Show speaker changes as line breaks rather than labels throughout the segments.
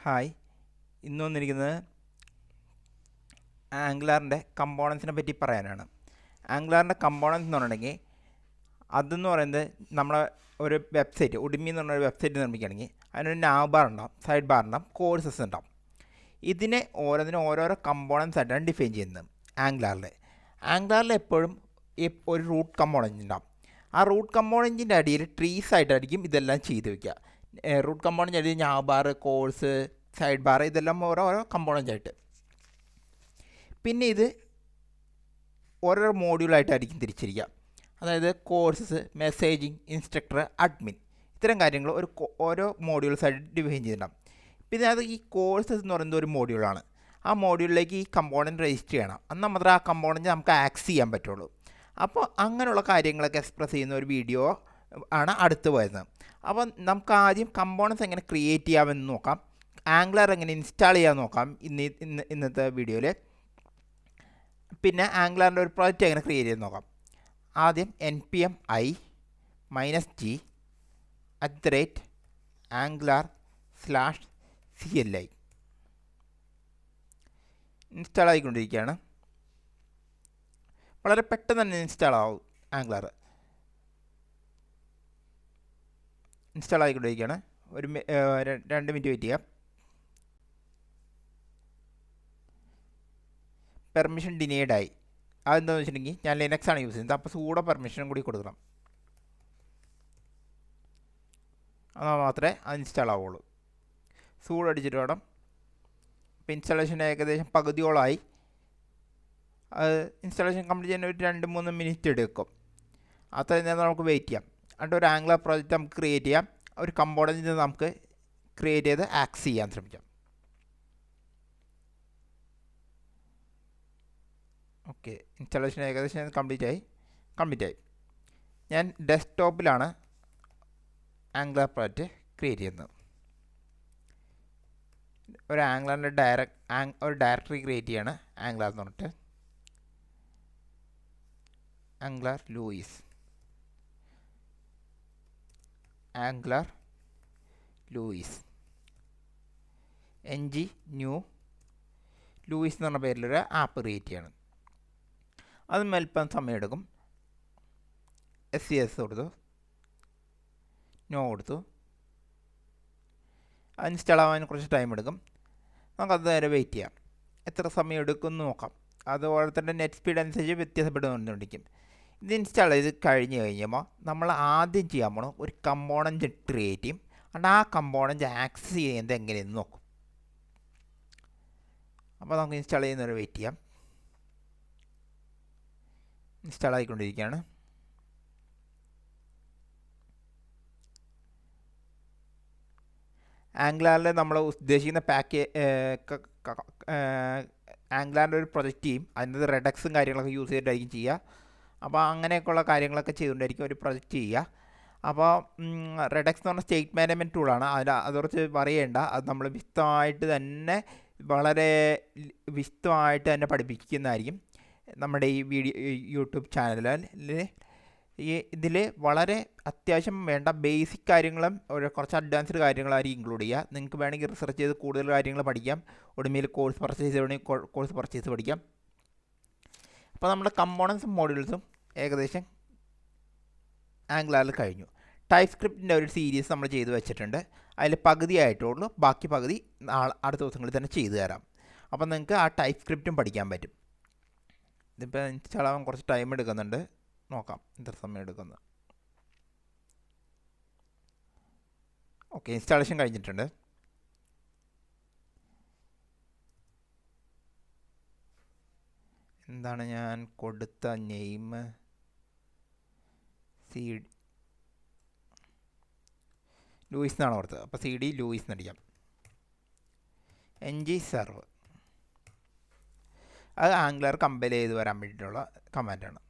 Hi, ഇന്ന് വന്നിരിക്കുന്നത് ആംഗ്ലാറിൻ്റെ കമ്പോണൻസിനെ പറ്റി പറയാനാണ്. ആംഗ്ലാറിൻ്റെ കമ്പോണൻസ് എന്ന് പറഞ്ഞിട്ടുണ്ടെങ്കിൽ അതെന്ന് പറയുന്നത് നമ്മളെ ഒരു വെബ്സൈറ്റ് ഉഡിമി എന്ന് പറഞ്ഞൊരു വെബ്സൈറ്റ് നിർമ്മിക്കുകയാണെങ്കിൽ അതിനൊരു നാവ് ബാർ ഉണ്ടാവും, സൈഡ് ബാർ ഉണ്ടാവും, കോഴ്സസ് ഉണ്ടാവും. ഇതിനെ ഓരോരോ കമ്പോണൻസ് ആയിട്ടാണ് ഡിഫൈൻ ചെയ്യുന്നത്. ആംഗ്ലാറിൽ എപ്പോഴും ഒരു റൂട്ട് കമ്പോണൻറ്റ് ഉണ്ടാവും. ആ റൂട്ട് കമ്പോണൻറ്റിൻ്റെ അടിയിൽ ട്രീസ് ആയിട്ടായിരിക്കും ഇതെല്ലാം ചെയ്ത് വയ്ക്കുക. റൂട്ട് കമ്പോണൻറ്റ് അടിയിൽ നാവ് ബാർ, കോഴ്സ്, സൈഡ് ബാർ, ഇതെല്ലാം ഓരോരോ കമ്പോണൻ്റ് ആയിട്ട്. പിന്നെ ഇത് ഓരോ മോഡ്യൂളായിട്ടായിരിക്കും തിരിച്ചിരിക്കുക. അതായത് കോഴ്സസ്, മെസ്സേജിങ്, ഇൻസ്ട്രക്ടർ, അഡ്മിൻ, ഇത്തരം കാര്യങ്ങൾ ഓരോ മോഡ്യൂൾസായിട്ട് ഡിഫൈൻ ചെയ്തിട്ടുണ്ടാകും. പിന്നെ അത് ഈ കോഴ്സസ് എന്ന് പറയുന്നത് ഒരു മോഡ്യൂളാണ്. ആ മോഡ്യൂളിലേക്ക് ഈ കമ്പോണൻറ്റ് രജിസ്റ്റർ ചെയ്യണം. എന്നാൽ മാത്രമേ ആ കമ്പോണൻറ്റ് നമുക്ക് ആക്സസ് ചെയ്യാൻ പറ്റുള്ളൂ. അപ്പോൾ അങ്ങനെയുള്ള കാര്യങ്ങളൊക്കെ എക്സ്പ്രസ് ചെയ്യുന്ന ഒരു വീഡിയോ ആണ് അടുത്ത് വരുന്നത്. അപ്പോൾ നമുക്ക് ആദ്യം കമ്പോണൻസ് എങ്ങനെ ക്രിയേറ്റ് ചെയ്യാമെന്ന് നോക്കാം. ആംഗ്ലർ എങ്ങനെ ഇൻസ്റ്റാൾ ചെയ്യാൻ നോക്കാം ഇന്നത്തെ വീഡിയോയിൽ. പിന്നെ ആംഗ്ലറിൻ്റെ ഒരു പ്രോജക്റ്റ് എങ്ങനെ ക്രിയേറ്റ് ചെയ്ത് നോക്കാം. ആദ്യം npm i-g @anglar/cli ഇൻസ്റ്റാൾ ആയിക്കൊണ്ടിരിക്കുകയാണ്. വളരെ പെട്ടെന്ന് തന്നെ ഇൻസ്റ്റാൾ ആവും. ആംഗ്ലർ ഇൻസ്റ്റാൾ ആയിക്കൊണ്ടിരിക്കുകയാണ്. 2 മിനിറ്റ് വെയിറ്റ് ചെയ്യാം. പെർമിഷൻ ഡിനേഡ് ആയി. അതെന്താണെന്ന് വെച്ചിട്ടുണ്ടെങ്കിൽ ഞാൻ ലിനക്സ് ആണ് യൂസ് ചെയ്യുന്നത്. അപ്പോൾ സൂഡോ പെർമിഷനും കൂടി കൊടുക്കണം. എന്നാൽ മാത്രമേ അത് ഇൻസ്റ്റാൾ ആവുള്ളൂ. സൂഡോ അടിച്ചിട്ട് വേണം. ഇപ്പോൾ ഇൻസ്റ്റാളേഷൻ ഏകദേശം പകുതിയോളമായി. അത് ഇൻസ്റ്റാളേഷൻ കംപ്ലീറ്റ് ചെയ്യാൻ ഒരു 2-3 മിനിറ്റ് എടുക്കും. അത്രയും നേരം നമുക്ക് വെയിറ്റ് ചെയ്യാം. എന്നിട്ട് ഒരു ആംഗ്ലർ പ്രോജക്റ്റ് നമുക്ക് ക്രിയേറ്റ് ചെയ്യാം. ഒരു കമ്പോണൻറ്റ് നമുക്ക് ക്രിയേറ്റ് ചെയ്ത് ആക്സസ് ചെയ്യാൻ ശ്രമിക്കാം. ഓക്കെ, ഇൻസ്റ്റാളേഷൻ ഏകദേശം കംപ്ലീറ്റ് ആയി. ഞാൻ ഡെസ്ക്ടോപ്പിലാണ് ആംഗ്ലർ പ്രോജക്റ്റ് ക്രിയേറ്റ് ചെയ്യുന്നത്. ഒരു ആംഗ്ലറിൻ്റെ ഡയറക്ടറി ക്രിയേറ്റ് ചെയ്യാണ്. ആംഗ്ലർ എന്ന് പറഞ്ഞിട്ട് ആംഗ്ലർ ലൂയിസ് ng ന്യൂ ലൂയിസ് എന്ന് പറഞ്ഞ പേരിലൊരു ആപ്പ് ക്രിയേറ്റ് ചെയ്യണം. അത് അല്പം സമയമെടുക്കും. SES കൊടുത്തു, നോ കൊടുത്തു. അത് ഇൻസ്റ്റാൾ ആവാൻ കുറച്ച് ടൈം എടുക്കും. നമുക്കത് നേരെ വെയിറ്റ് ചെയ്യാം. എത്ര സമയം എടുക്കും എന്ന് നോക്കാം. അത് ഓരോരുത്തരുടെ നെറ്റ് സ്പീഡ് അനുസരിച്ച് വ്യത്യാസപ്പെടുന്നുണ്ടിരിക്കും. ഇത് ഇൻസ്റ്റാൾ ചെയ്ത് കഴിയുമ്പോൾ നമ്മൾ ആദ്യം ചെയ്യാൻ പോകണം ഒരു കമ്പോണൻറ്റ് ക്രിയേറ്റ് ചെയ്യും. അതുകൊണ്ട് ആ കമ്പോണൻറ്റ് ആക്സസ് ചെയ്യുന്നത് എങ്ങനെയെന്ന് നോക്കും. അപ്പോൾ നമുക്ക് ഇൻസ്റ്റാൾ ചെയ്യുന്നവരെ വെയിറ്റ് ചെയ്യാം. ഇൻസ്റ്റാൾ ആയിക്കൊണ്ടിരിക്കുകയാണ്. ആംഗ്ലറിൽ നമ്മൾ ഉദ്ദേശിക്കുന്ന ആംഗ്ലറിൻ്റെ ഒരു പ്രൊജക്റ്റ് ചെയ്യും. അതിൻ്റെ റെഡക്സും കാര്യങ്ങളൊക്കെ യൂസ് ചെയ്തിട്ടായിരിക്കും ചെയ്യുക. അപ്പോൾ അങ്ങനെയൊക്കെയുള്ള കാര്യങ്ങളൊക്കെ ചെയ്തുകൊണ്ടായിരിക്കും ഒരു പ്രൊജക്റ്റ് ചെയ്യുക. അപ്പോൾ റെഡക്സ് എന്ന് പറഞ്ഞ സ്റ്റേറ്റ് മാനേജ്മെൻറ്റ് ടൂളാണ്. അതക്കുറിച്ച് പറയേണ്ട. അത് നമ്മൾ വളരെ വിശദമായിട്ട് തന്നെ പഠിപ്പിക്കുന്നതായിരിക്കും നമ്മുടെ ഈ യൂട്യൂബ് ചാനലിൽ. ഇതിൽ വളരെ അത്യാവശ്യം വേണ്ട ബേസിക് കാര്യങ്ങളും കുറച്ച് അഡ്വാൻസ്ഡ് കാര്യങ്ങളായിരിക്കും ഇൻക്ലൂഡ് ചെയ്യുക. നിങ്ങൾക്ക് വേണമെങ്കിൽ റിസർച്ച് ചെയ്ത് കൂടുതൽ കാര്യങ്ങൾ പഠിക്കാം. ഉടമയിൽ കോഴ്സ് പർച്ചേസ് ചെയ്യണമെങ്കിൽ കോഴ്സ് പർച്ചേസ് പഠിക്കാം. അപ്പോൾ നമ്മുടെ കമ്പോണൻസും മോഡ്യൂൾസും ഏകദേശം ആംഗ്ലറിൽ കഴിഞ്ഞു. ടൈപ്പ് സ്ക്രിപ്റ്റിൻ്റെ ഒരു സീരീസ് നമ്മൾ ചെയ്ത് വെച്ചിട്ടുണ്ട്. അതിൽ പകുതി ആയിട്ടുള്ളൂ. ബാക്കി പകുതി അടുത്ത ദിവസങ്ങളിൽ തന്നെ ചെയ്തു തരാം. അപ്പോൾ നിങ്ങൾക്ക് ആ ടൈപ്പ് സ്ക്രിപ്റ്റും പഠിക്കാൻ പറ്റും. ഇതിപ്പോൾ ഇൻസ്റ്റാൾ ആവാൻ കുറച്ച് ടൈം എടുക്കുന്നുണ്ട്. നോക്കാം എത്ര സമയം എടുക്കുന്നത്. ഓക്കെ, ഇൻസ്റ്റാളേഷൻ കഴിഞ്ഞിട്ടുണ്ട്. എന്താണ് ഞാൻ കൊടുത്ത നെയിം? ലൂയിസ് എന്നാണ് കൊടുത്തത്. അപ്പോൾ CD ലൂയിസ് എന്നടിക്കാം. ng സെർവ്, അത് ആംഗ്ലർ കമ്പൈൽ ചെയ്ത് വരാൻ വേണ്ടിയിട്ടുള്ള കമാൻഡാണ്.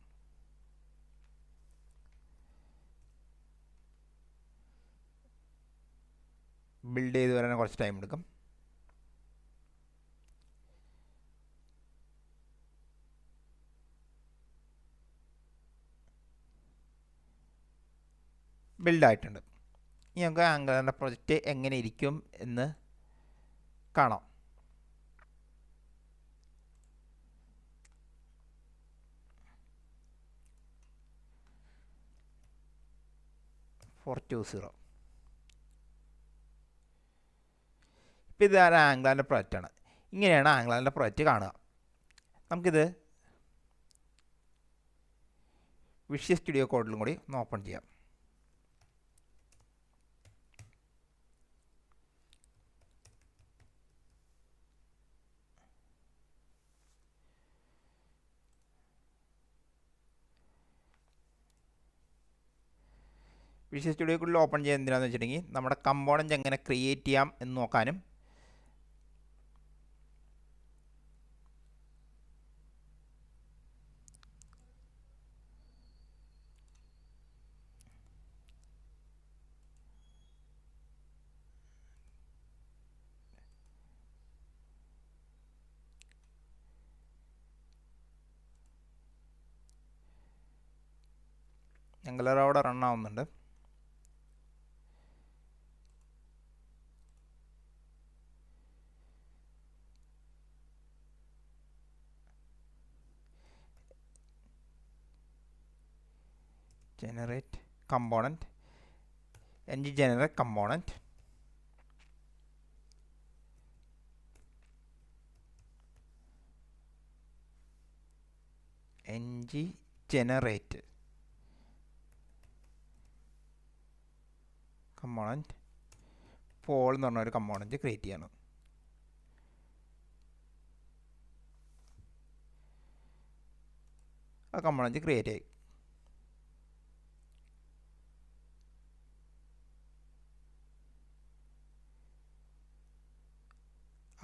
ബിൽഡ് ചെയ്ത് വരാൻ കുറച്ച് ടൈം എടുക്കും. ബിൽഡായിട്ടുണ്ട്. ഇനി നമുക്ക് ആംഗ്ലറിൻ്റെ പ്രൊജക്റ്റ് എങ്ങനെ ഇരിക്കും എന്ന് കാണാം. ഇപ്പോൾ ഇത് ആംഗ്ലാറിൻ്റെ പ്രൊജക്റ്റാണ്. ഇങ്ങനെയാണ് ആംഗ്ലാറിൻ്റെ പ്രൊജക്റ്റ് കാണുക. നമുക്കിത് വിഷ്വൽ സ്റ്റുഡിയോ കോഡിലും കൂടി ഒന്ന് ഓപ്പൺ ചെയ്യാം. വിഷ്വൽ സ്റ്റുഡിയോ കോഡിൽ ഓപ്പൺ ചെയ്യാൻ എന്തിനാണെന്ന് വെച്ചിട്ടുണ്ടെങ്കിൽ നമ്മുടെ കമ്പോണൻറ്റ് എങ്ങനെ ക്രിയേറ്റ് ചെയ്യാം എന്ന് നോക്കാനും ആംഗുലർ അവിടെ റൺ ആവുന്നുണ്ട്. generate component ng generate component ng generate component പോൾ എന്ന് പറഞ്ഞ ഒരു കമ്പോണൻറ്റ് ക്രിയേറ്റ് ചെയ്യണം. ആ കമ്പോണൻറ്റ് ക്രിയേറ്റ് ആയി.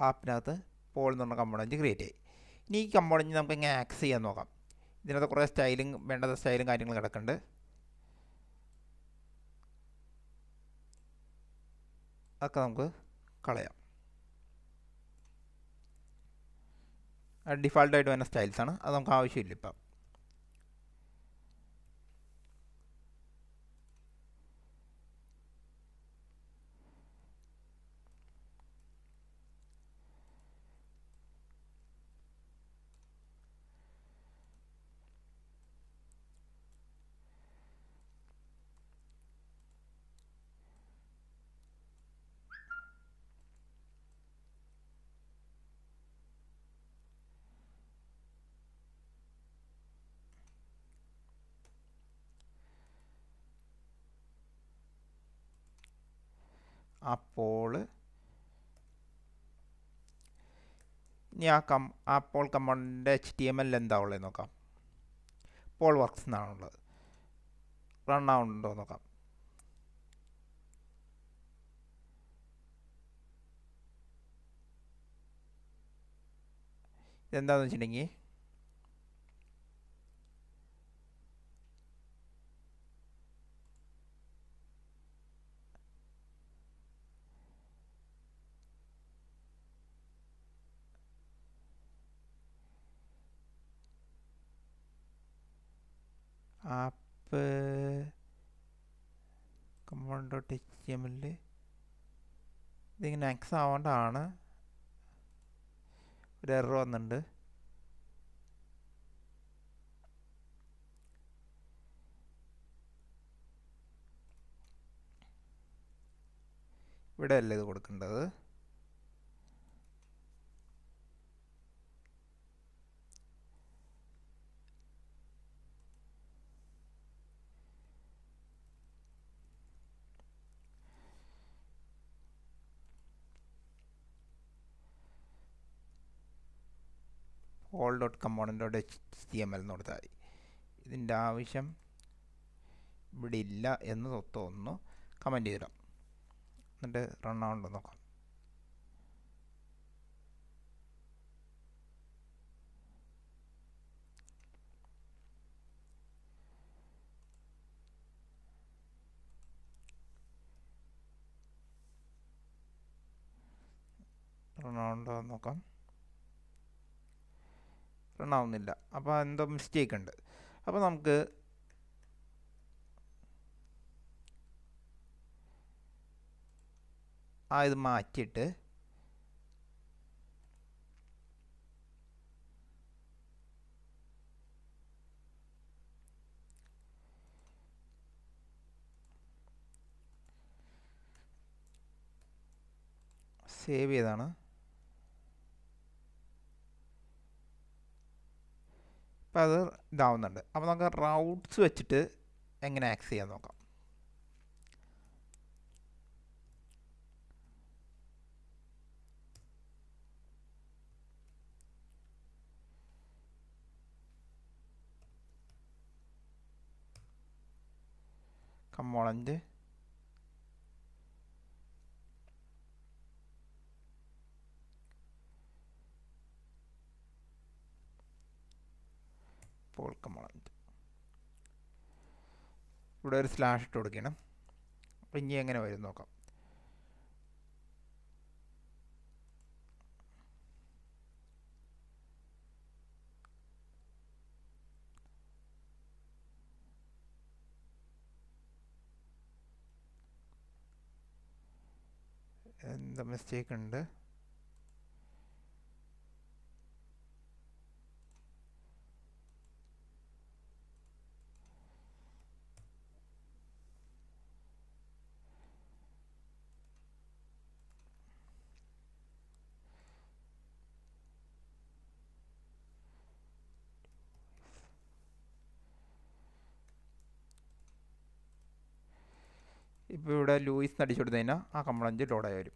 ആപ്പിനകത്ത് പോൾ എന്ന് പറഞ്ഞ കമ്പോണൻറ്റ് ക്രിയേറ്റ് ആയി. ഇനി ഈ കമ്പോണൻറ്റ് നമുക്ക് എങ്ങനെ ആക്സസ് ചെയ്യാൻ നോക്കാം. ഇതിനകത്ത് കുറേ സ്റ്റൈലും വേണ്ടത് സ്റ്റൈലും കാര്യങ്ങളും കിടക്കുന്നുണ്ട്. അതൊക്കെ നമുക്ക് കളയാം. ഡിഫാൾട്ടായിട്ട് വരുന്ന സ്റ്റൈൽസാണ്, അത് നമുക്ക് ആവശ്യമില്ല ഇപ്പം. അപ്പോൾ ഇനി ആ പോൾ കമ്പോണൻറ്റിൻ്റെ HTML എന്താ ഉള്ളത് നോക്കാം. Paul works എന്നാണുള്ളത്. റൺ ആവുന്നുണ്ടോ നോക്കാം. ഇതെന്താണെന്ന് വെച്ചിട്ടുണ്ടെങ്കിൽ ആപ്പ് component.html ഇതിങ്ങനെ ആക്സസ് ആവേണ്ടതാണ്. ഒരു എറർ വന്നിട്ടുണ്ട്. ഇവിടെ അല്ലേ ഇത് കൊടുക്കേണ്ടത്. all.component.html എന്ന് കൊടുത്താൽ മതി. ഇതിൻ്റെ ആവശ്യം ഇവിടെ ഇല്ല എന്ന് തോന്നുന്നു. കമൻറ്റ് ചെയ്തിടാം. എന്നിട്ട് റൺ ആവുന്നുണ്ടോ നോക്കാം. റൺ ആവുന്നുണ്ടോ നോക്കാം. റൺ ആവുന്നില്ല. അപ്പോൾ എന്തോ മിസ്റ്റേക്ക് ഉണ്ട്. അപ്പോൾ നമുക്ക് ഇത് മാറ്റിയിട്ട് സേവ് ചെയ്താണ്. അപ്പോൾ അത് ഇതാവുന്നുണ്ട്. അപ്പോൾ നമുക്ക് റൗട്ട്സ് വെച്ചിട്ട് എങ്ങനെ ആക്സസ് ചെയ്യാൻ നോക്കാം. കമ്പോണന്റ് പോൾ കമ്പോണന്റ് ഇവിടെ ഒരു സ്ലാഷ് ഇട്ട് കൊടുക്കണം. അപ്പോൾ ഇനി എങ്ങനെ വരും നോക്കാം. എന്താ മിസ്റ്റേക്ക് ഉണ്ട്. ഇപ്പോൾ ഇവിടെ ലൂയിസ് അടിച്ചു കൊടുത്തു കഴിഞ്ഞാൽ ആ കമ്പോണന്റ് ലോഡായി വരും.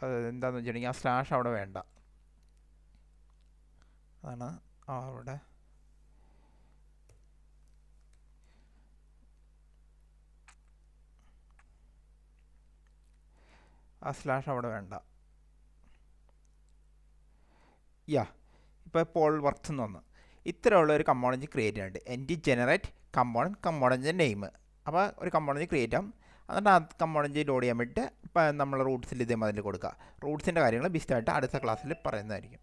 അത് എന്താണെന്ന് വെച്ചിട്ടുണ്ടെങ്കിൽ ആ സ്ലാഷ് അവിടെ വേണ്ട. അതാണ് അവിടെ ആ സ്ലാഷ് അവിടെ വേണ്ട. ഇപ്പോൾ പോൾ വർക്ക്സ് എന്ന് വന്നു. ഇത്രയുള്ള ഒരു കമ്പോണൻറ്റ് ക്രിയേറ്റ് ചെയ്യുന്നുണ്ട്. എൻറ്റി ജനറേറ്റ് കമ്പോണൻറ്റ് നെയിം. അപ്പോൾ ഒരു കമ്പോണൻറ്റ് ക്രിയേറ്റ് ആവും. എന്നിട്ട് ആ കമ്പോണൻറ്റ് ലോഡ് ചെയ്യാൻ വേണ്ടിയിട്ട് ഇപ്പം നമ്മൾ റൂട്ട്സിൽ ഇതേമാതിരി കൊടുക്കുക. റൂട്ട്സിൻ്റെ കാര്യങ്ങൾ ബിസ്റ്റായിട്ട് അടുത്ത ക്ലാസ്സിൽ പറയുന്നതായിരിക്കും.